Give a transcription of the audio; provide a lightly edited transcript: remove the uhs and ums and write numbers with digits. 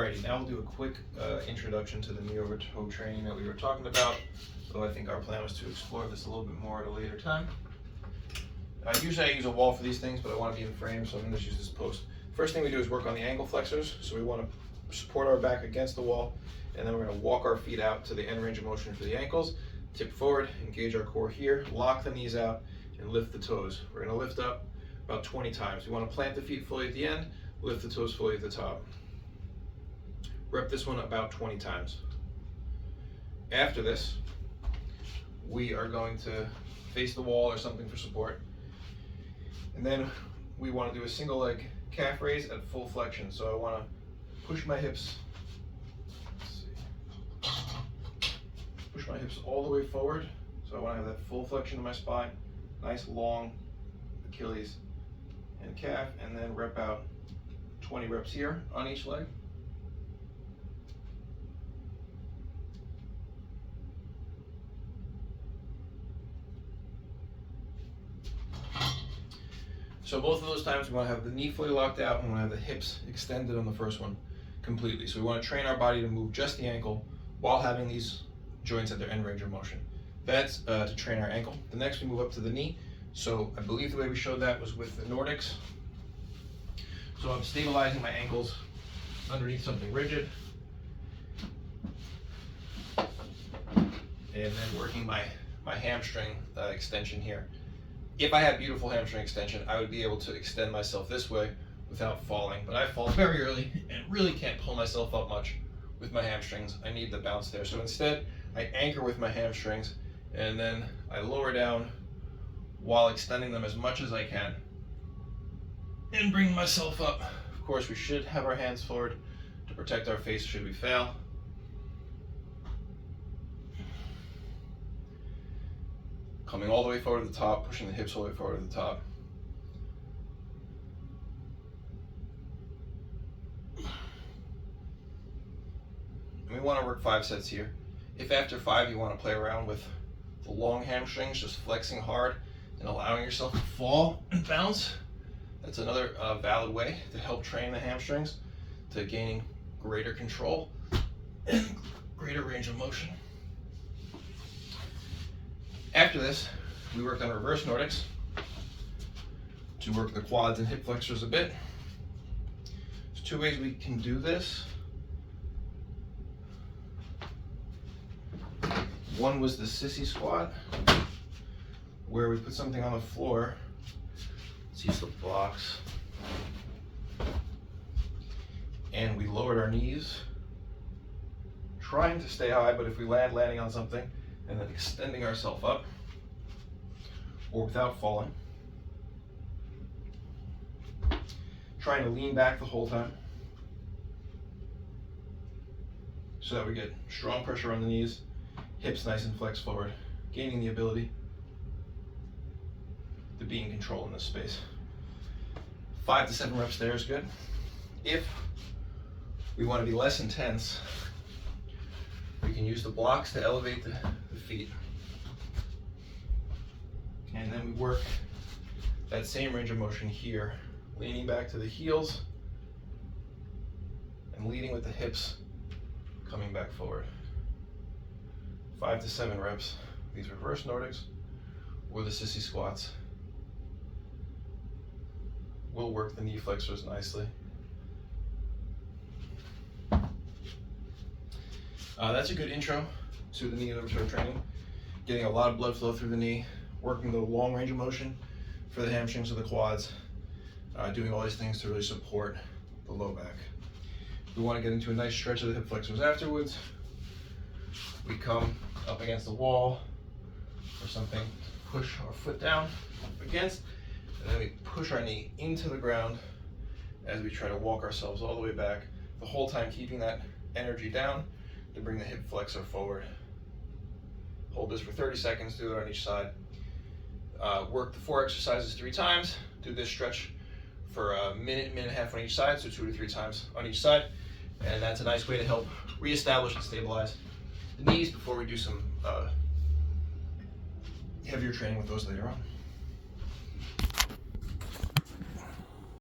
Alrighty, now we'll do a quick introduction to the knee over toe training that we were talking about. So I think our plan was to explore this a little bit more at a later time. Usually I use a wall for these things, but I want to be in frame, so I'm going to use this post. First thing we do is work on the ankle flexors. So we want to support our back against the wall, and then we're going to walk our feet out to the end range of motion for the ankles. Tip forward, engage our core here, lock the knees out, and lift the toes. We're going to lift up about 20 times. We want to plant the feet fully at the end, lift the toes fully at the top. Rep this one about 20 times. After this, we are going to face the wall or something for support. And then we want to do a single leg calf raise at full flexion. So I want to push my hips, push my hips all the way forward. So I want to have that full flexion of my spine, nice long Achilles and calf, and then rep out 20 reps here on each leg. So both of those times we want to have the knee fully locked out and we want to have the hips extended on the first one completely. So we want to train our body to move just the ankle while having these joints at their end range of motion. That's to train our ankle. The next we move up to the knee. So I believe the way we showed that was with the nordics. So I'm stabilizing my ankles underneath something rigid. And then working my hamstring extension here. If I had beautiful hamstring extension, I would be able to extend myself this way without falling, but I fall very early and really can't pull myself up much with my hamstrings. I need the bounce there. So instead, I anchor with my hamstrings and then I lower down while extending them as much as I can and bring myself up. Of course, we should have our hands forward to protect our face should we fail. Coming all the way forward to the top, pushing the hips all the way forward to the top. And we want to work 5 sets here. If after 5 you want to play around with the long hamstrings, just flexing hard and allowing yourself to fall and bounce, that's another valid way to help train the hamstrings to gaining greater control and greater range of motion. After this, we worked on reverse nordics to work the quads and hip flexors a bit. There's 2 ways we can do this. One was the sissy squat, where we put something on the floor. Let's use the blocks. And we lowered our knees, trying to stay high, but if we landing on something, and then extending ourselves up, or without falling. Trying to lean back the whole time, so that we get strong pressure on the knees, hips nice and flexed forward, gaining the ability to be in control in this space. 5 to 7 reps there is good. If we want to be less intense, we can use the blocks to elevate the feet. And then we work that same range of motion here, leaning back to the heels and leading with the hips, coming back forward. 5 to 7 reps, these reverse nordics or the sissy squats. We'll work the knee flexors nicely. That's a good intro to the knee over toe training. Getting a lot of blood flow through the knee, working the long range of motion for the hamstrings or the quads, doing all these things to really support the low back. We want to get into a nice stretch of the hip flexors afterwards. We come up against the wall or something, push our foot down up against, and then we push our knee into the ground as we try to walk ourselves all the way back, the whole time keeping that energy down to bring the hip flexor forward. Hold this for 30 seconds, do it on each side. Work the 4 exercises 3 times. Do this stretch for a minute, minute and a half on each side, so 2 to 3 times on each side. And that's a nice way to help reestablish and stabilize the knees before we do some heavier training with those later on.